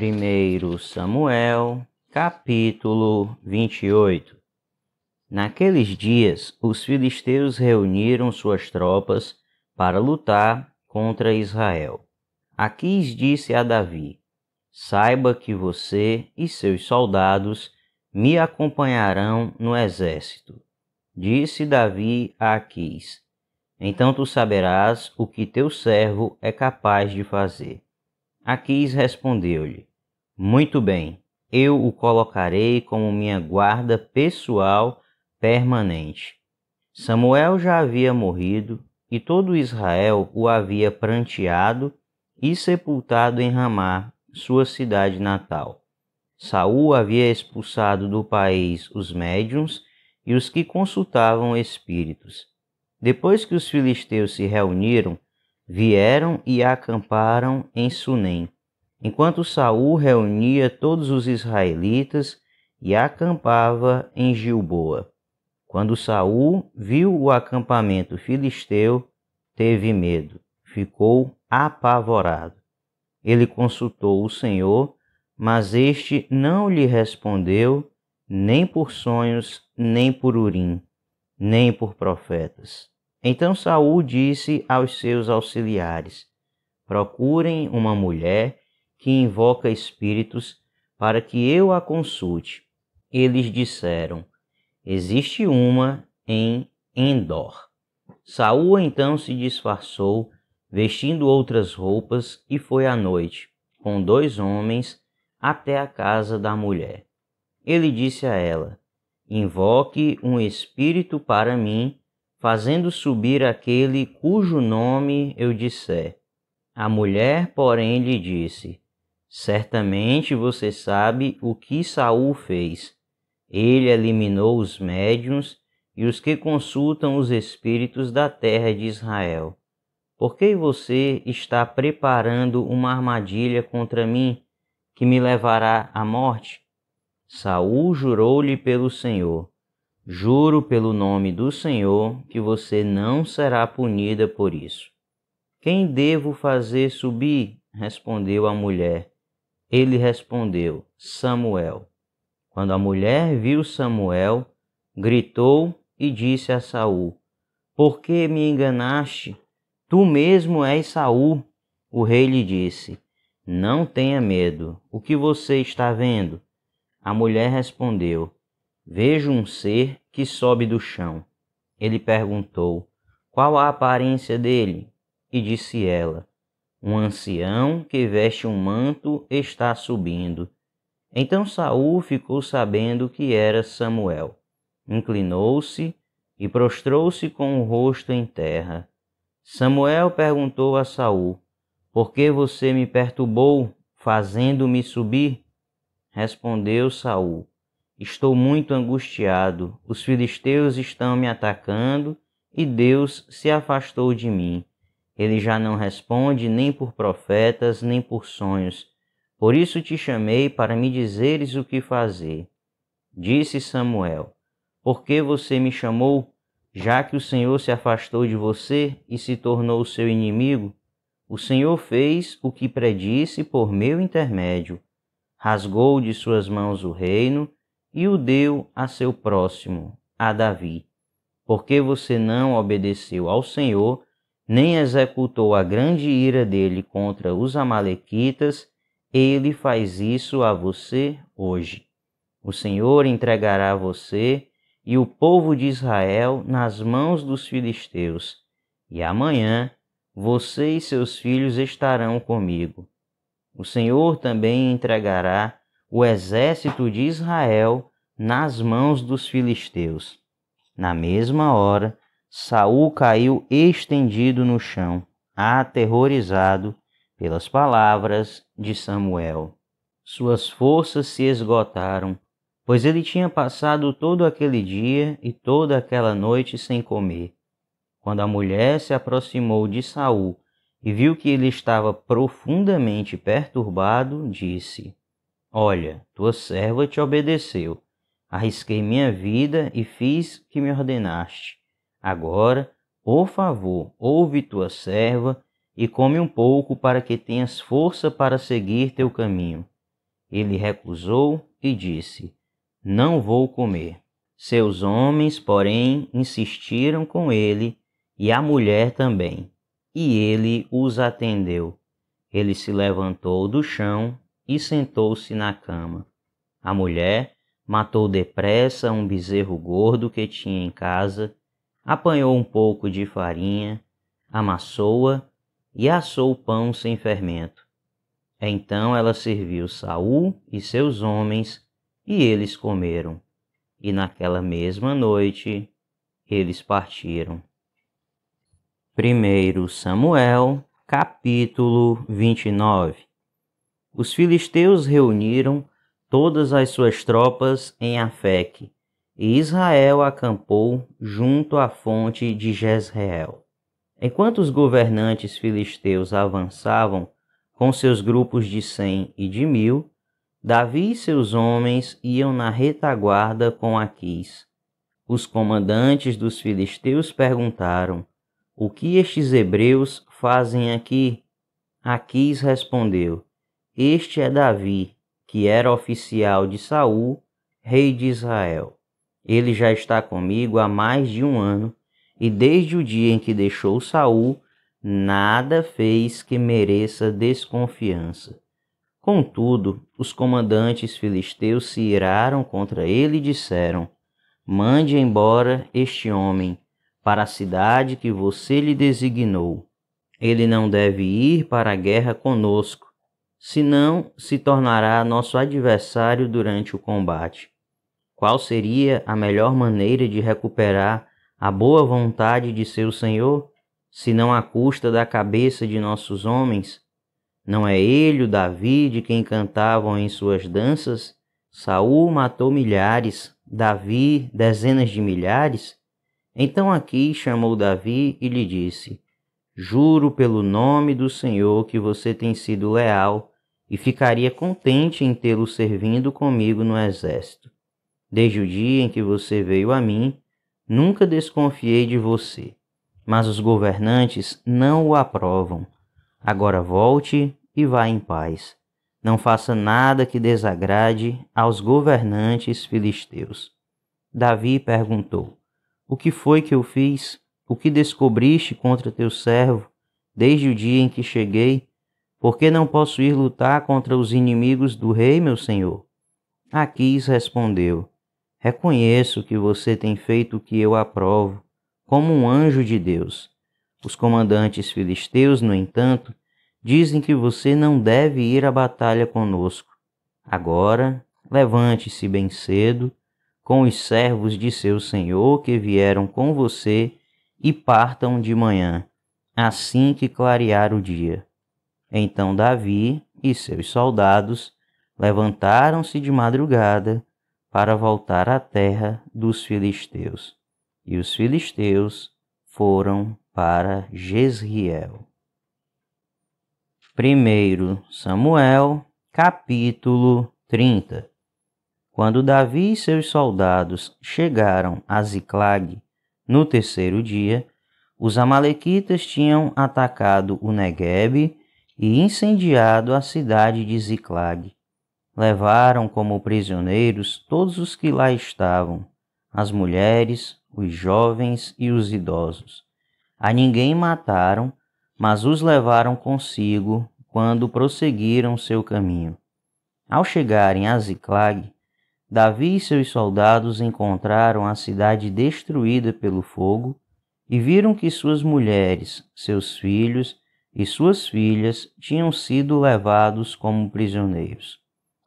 1 Samuel, capítulo 28. Naqueles dias, os filisteus reuniram suas tropas para lutar contra Israel. Aquis disse a Davi: Saiba que você e seus soldados me acompanharão no exército. Disse Davi a Aquis: Então tu saberás o que teu servo é capaz de fazer. Aquis respondeu-lhe: Muito bem, eu o colocarei como minha guarda pessoal permanente. Samuel já havia morrido e todo Israel o havia pranteado e sepultado em Ramá, sua cidade natal. Saul havia expulsado do país os médiuns e os que consultavam espíritos. Depois que os filisteus se reuniram, vieram e acamparam em Sunem, enquanto Saul reunia todos os israelitas e acampava em Gilboa. Quando Saul viu o acampamento filisteu, teve medo, ficou apavorado. Ele consultou o Senhor, mas este não lhe respondeu, nem por sonhos, nem por Urim, nem por profetas. Então Saul disse aos seus auxiliares: Procurem uma mulher que invoca espíritos para que eu a consulte. Eles disseram: Existe uma em Endor. Saul então se disfarçou, vestindo outras roupas, e foi à noite, com 2 homens, até a casa da mulher. Ele disse a ela: Invoque um espírito para mim, fazendo subir aquele cujo nome eu disser. A mulher, porém, lhe disse: Certamente você sabe o que Saul fez. Ele eliminou os médiuns e os que consultam os espíritos da terra de Israel. Por que você está preparando uma armadilha contra mim, que me levará à morte? Saul jurou-lhe pelo Senhor: Juro pelo nome do Senhor que você não será punida por isso. Quem devo fazer subir? Respondeu a mulher. Ele respondeu: Samuel. Quando a mulher viu Samuel, gritou e disse a Saul: Por que me enganaste? Tu mesmo és Saul. O rei lhe disse: Não tenha medo. O que você está vendo? A mulher respondeu: Vejo um ser que sobe do chão. Ele perguntou: Qual a aparência dele? E disse ela: Um ancião que veste um manto está subindo. Então Saul ficou sabendo que era Samuel. Inclinou-se e prostrou-se com o rosto em terra. Samuel perguntou a Saul: Por que você me perturbou, fazendo-me subir? Respondeu Saul: Estou muito angustiado. Os filisteus estão me atacando e Deus se afastou de mim. Ele já não responde nem por profetas, nem por sonhos. Por isso te chamei para me dizeres o que fazer. Disse Samuel: Por que você me chamou, já que o Senhor se afastou de você e se tornou seu inimigo? O Senhor fez o que predisse por meu intermédio. Rasgou de suas mãos o reino e o deu a seu próximo, a Davi. Porque você não obedeceu ao Senhor, nem executou a grande ira dele contra os amalequitas, ele faz isso a você hoje. O Senhor entregará você e o povo de Israel nas mãos dos filisteus, e amanhã você e seus filhos estarão comigo. O Senhor também entregará o exército de Israel nas mãos dos filisteus. Na mesma hora, Saul caiu estendido no chão, aterrorizado pelas palavras de Samuel. Suas forças se esgotaram, pois ele tinha passado todo aquele dia e toda aquela noite sem comer. Quando a mulher se aproximou de Saul e viu que ele estava profundamente perturbado, disse: Olha, tua serva te obedeceu. Arrisquei minha vida e fiz o que me ordenaste. Agora, por favor, ouve tua serva e come um pouco para que tenhas força para seguir teu caminho. Ele recusou e disse: Não vou comer. Seus homens, porém, insistiram com ele, e a mulher também, e ele os atendeu. Ele se levantou do chão e sentou-se na cama. A mulher matou depressa um bezerro gordo que tinha em casa, apanhou um pouco de farinha, amassou-a e assou pão sem fermento. Então ela serviu Saul e seus homens, e eles comeram. E naquela mesma noite eles partiram. 1 Samuel, capítulo 29. Os filisteus reuniram todas as suas tropas em Afeque, e Israel acampou junto à fonte de Jezreel. Enquanto os governantes filisteus avançavam com seus grupos de 100 e de 1000, Davi e seus homens iam na retaguarda com Aquis. Os comandantes dos filisteus perguntaram: O que estes hebreus fazem aqui? Aquis respondeu: Este é Davi, que era oficial de Saul, rei de Israel. Ele já está comigo há mais de 1 ano, e desde o dia em que deixou Saul, nada fez que mereça desconfiança. Contudo, os comandantes filisteus se iraram contra ele e disseram: Mande embora este homem para a cidade que você lhe designou. Ele não deve ir para a guerra conosco, senão se tornará nosso adversário durante o combate. Qual seria a melhor maneira de recuperar a boa vontade de seu senhor, senão à custa da cabeça de nossos homens? Não é ele o Davi de quem cantavam em suas danças? Saul matou milhares, Davi dezenas de milhares? Então Aquis chamou Davi e lhe disse: Juro pelo nome do Senhor que você tem sido leal e ficaria contente em tê-lo servindo comigo no exército. Desde o dia em que você veio a mim, nunca desconfiei de você, mas os governantes não o aprovam. Agora volte e vá em paz. Não faça nada que desagrade aos governantes filisteus. Davi perguntou: O que foi que eu fiz? O que descobriste contra teu servo desde o dia em que cheguei? Por que não posso ir lutar contra os inimigos do rei, meu senhor? Aquis respondeu: Reconheço que você tem feito o que eu aprovo, como um anjo de Deus. Os comandantes filisteus, no entanto, dizem que você não deve ir à batalha conosco. Agora, levante-se bem cedo, com os servos de seu senhor que vieram com você, e partam de manhã, assim que clarear o dia. Então Davi e seus soldados levantaram-se de madrugada para voltar à terra dos filisteus. E os filisteus foram para Jezreel. 1 Samuel, capítulo 30. Quando Davi e seus soldados chegaram a Ziclag, no 3º dia, os amalequitas tinham atacado o Neguebe e incendiado a cidade de Ziclag. Levaram como prisioneiros todos os que lá estavam, as mulheres, os jovens e os idosos. A ninguém mataram, mas os levaram consigo quando prosseguiram seu caminho. Ao chegarem a Ziclag, Davi e seus soldados encontraram a cidade destruída pelo fogo e viram que suas mulheres, seus filhos e suas filhas tinham sido levados como prisioneiros.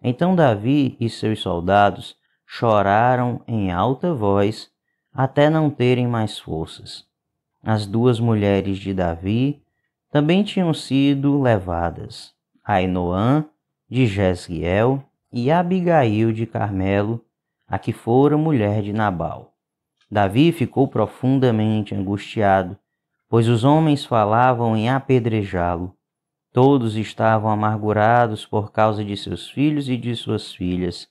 Então Davi e seus soldados choraram em alta voz até não terem mais forças. As 2 mulheres de Davi também tinham sido levadas, Ainoã de Jezreel e Abigail de Carmelo, a que fora mulher de Nabal. Davi ficou profundamente angustiado, pois os homens falavam em apedrejá-lo. Todos estavam amargurados por causa de seus filhos e de suas filhas.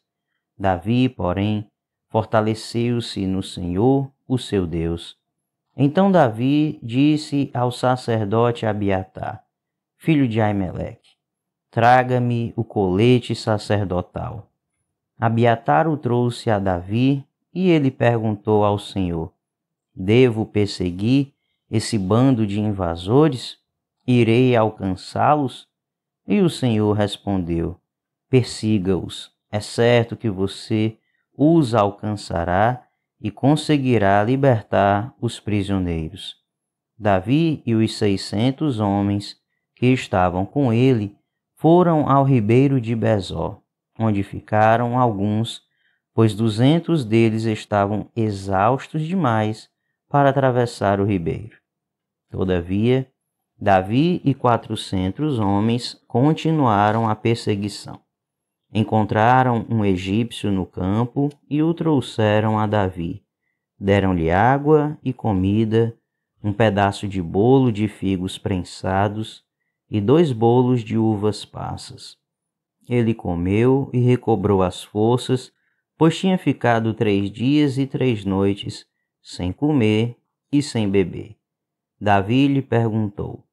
Davi, porém, fortaleceu-se no Senhor, o seu Deus. Então Davi disse ao sacerdote Abiatar, filho de Aimeleque: traga-me o colete sacerdotal. Abiatar o trouxe a Davi, e ele perguntou ao Senhor: devo perseguir esse bando de invasores? Irei alcançá-los? E o Senhor respondeu: persiga-os. É certo que você os alcançará e conseguirá libertar os prisioneiros. Davi e os 600 homens que estavam com ele foram ao ribeiro de Besor, onde ficaram alguns, pois 200 deles estavam exaustos demais para atravessar o ribeiro. Todavia, Davi e 400 homens continuaram a perseguição. Encontraram um egípcio no campo e o trouxeram a Davi. Deram-lhe água e comida, um pedaço de bolo de figos prensados e 2 bolos de uvas passas. Ele comeu e recobrou as forças, pois tinha ficado 3 dias e 3 noites sem comer e sem beber. Davi lhe perguntou: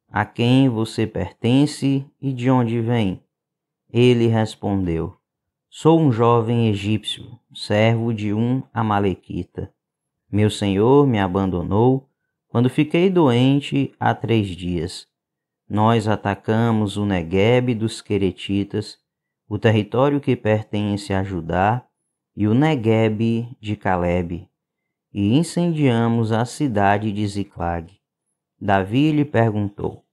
a quem você pertence e de onde vem? Ele respondeu: sou um jovem egípcio, servo de um amalequita. Meu senhor me abandonou quando fiquei doente há 3 dias. Nós atacamos o Neguebe dos Queretitas, o território que pertence a Judá, e o Neguebe de Calebe, e incendiamos a cidade de Ziclag. Davi lhe perguntou: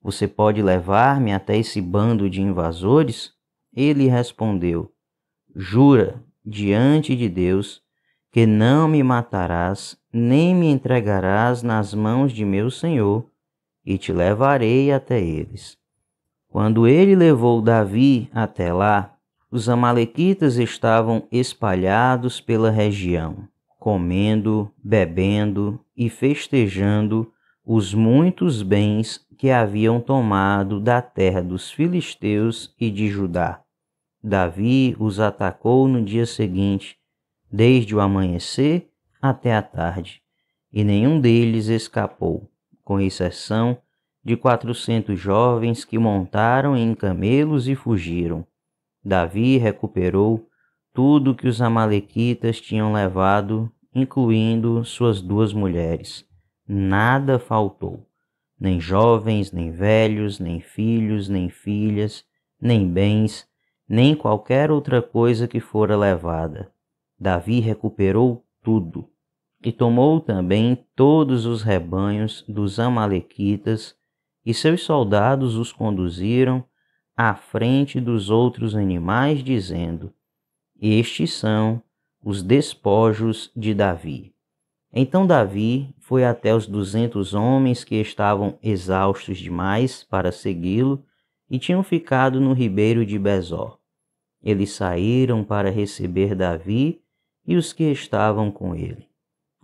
você pode levar-me até esse bando de invasores? Ele respondeu: jura diante de Deus que não me matarás, nem me entregarás nas mãos de meu senhor, e te levarei até eles. Quando ele levou Davi até lá, os amalequitas estavam espalhados pela região, comendo, bebendo e festejando os muitos bens que haviam tomado da terra dos filisteus e de Judá. Davi os atacou no dia seguinte, desde o amanhecer até a tarde, e nenhum deles escapou, com exceção de 400 jovens que montaram em camelos e fugiram. Davi recuperou tudo que os amalequitas tinham levado, incluindo suas 2 mulheres. Nada faltou, nem jovens, nem velhos, nem filhos, nem filhas, nem bens, nem qualquer outra coisa que fora levada. Davi recuperou tudo, e tomou também todos os rebanhos dos amalequitas, e seus soldados os conduziram à frente dos outros animais, dizendo: estes são os despojos de Davi. Então Davi foi até os 200 homens que estavam exaustos demais para segui-lo e tinham ficado no ribeiro de Besor. Eles saíram para receber Davi e os que estavam com ele.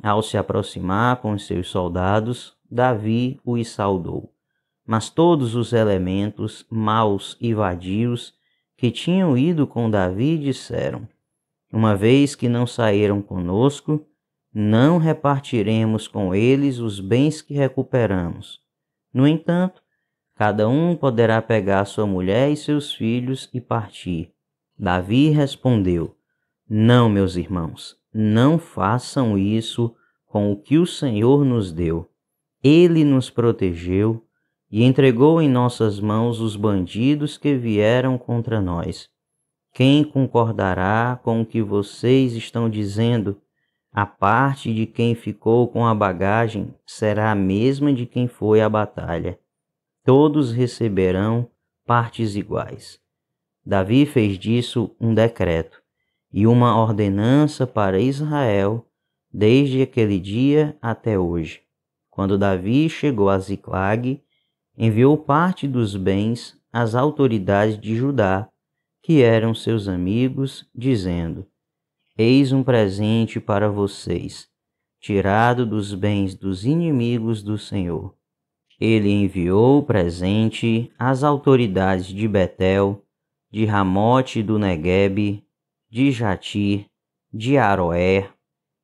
Ao se aproximar com os seus soldados, Davi os saudou. Mas todos os elementos maus e vadios que tinham ido com Davi disseram: uma vez que não saíram conosco, não repartiremos com eles os bens que recuperamos. No entanto, cada um poderá pegar sua mulher e seus filhos e partir. Davi respondeu: não, meus irmãos, não façam isso com o que o Senhor nos deu. Ele nos protegeu e entregou em nossas mãos os bandidos que vieram contra nós. Quem concordará com o que vocês estão dizendo? A parte de quem ficou com a bagagem será a mesma de quem foi à batalha. Todos receberão partes iguais. Davi fez disso um decreto e uma ordenança para Israel desde aquele dia até hoje. Quando Davi chegou a Ziclag, enviou parte dos bens às autoridades de Judá, que eram seus amigos, dizendo: eis um presente para vocês, tirado dos bens dos inimigos do Senhor. Ele enviou o presente às autoridades de Betel, de Ramote do Neguebe, de Jatir, de Aroer,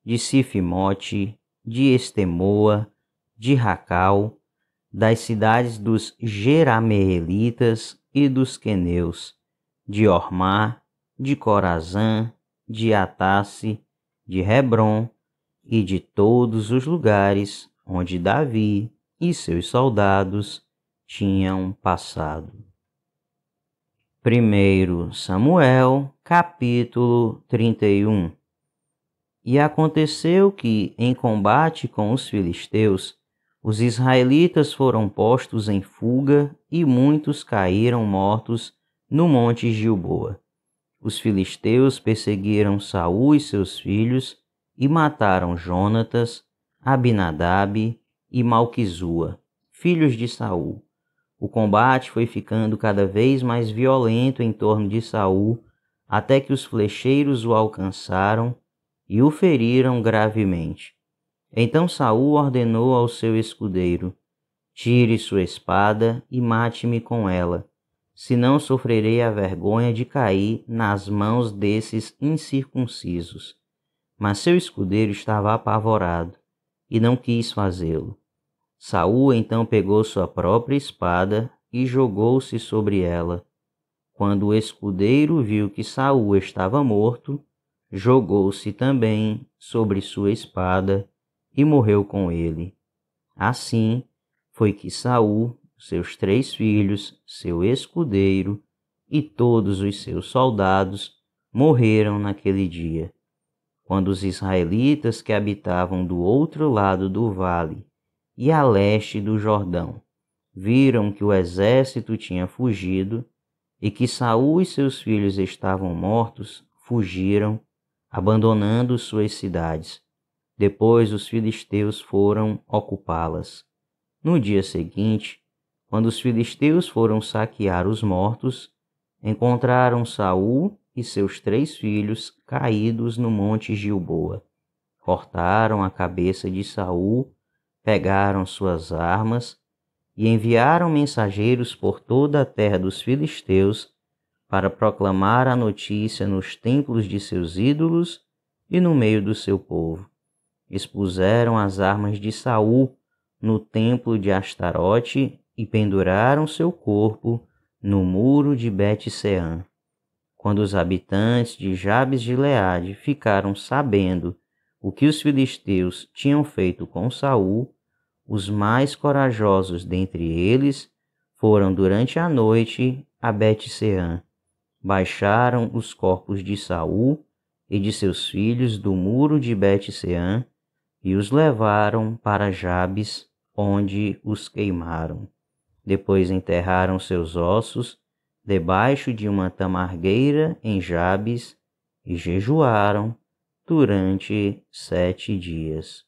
de Sifimote, de Estemoa, de Racal, das cidades dos Jerameelitas e dos queneus, de Ormá, de Corazã, de Atasse, de Hebrom e de todos os lugares onde Davi e seus soldados tinham passado. 1 Samuel, capítulo 31. E aconteceu que, em combate com os filisteus, os israelitas foram postos em fuga e muitos caíram mortos no monte Gilboa. Os filisteus perseguiram Saul e seus filhos e mataram Jonatas, Abinadab e Malquizua, filhos de Saul. O combate foi ficando cada vez mais violento em torno de Saul, até que os flecheiros o alcançaram e o feriram gravemente. Então Saul ordenou ao seu escudeiro: tire sua espada e mate-me com ela, senão sofrerei a vergonha de cair nas mãos desses incircuncisos. Mas seu escudeiro estava apavorado e não quis fazê-lo. Saul então pegou sua própria espada e jogou-se sobre ela. Quando o escudeiro viu que Saul estava morto, jogou-se também sobre sua espada e morreu com ele. Assim foi que Saul, seus 3 filhos, seu escudeiro e todos os seus soldados morreram naquele dia. Quando os israelitas que habitavam do outro lado do vale e a leste do Jordão viram que o exército tinha fugido e que Saul e seus filhos estavam mortos, fugiram, abandonando suas cidades. Depois os filisteus foram ocupá-las. No dia seguinte, quando os filisteus foram saquear os mortos, encontraram Saul e seus 3 filhos caídos no monte Gilboa. Cortaram a cabeça de Saul, pegaram suas armas e enviaram mensageiros por toda a terra dos filisteus para proclamar a notícia nos templos de seus ídolos e no meio do seu povo. Expuseram as armas de Saul no templo de Astarote e penduraram seu corpo no muro de Bet-Sean. Quando os habitantes de Jabes-Gileade ficaram sabendo o que os filisteus tinham feito com Saul, os mais corajosos dentre eles foram durante a noite a Bet-Sean. Baixaram os corpos de Saul e de seus filhos do muro de Bet-Sean e os levaram para Jabes, onde os queimaram. Depois enterraram seus ossos debaixo de uma tamargueira em Jabes e jejuaram durante 7 dias.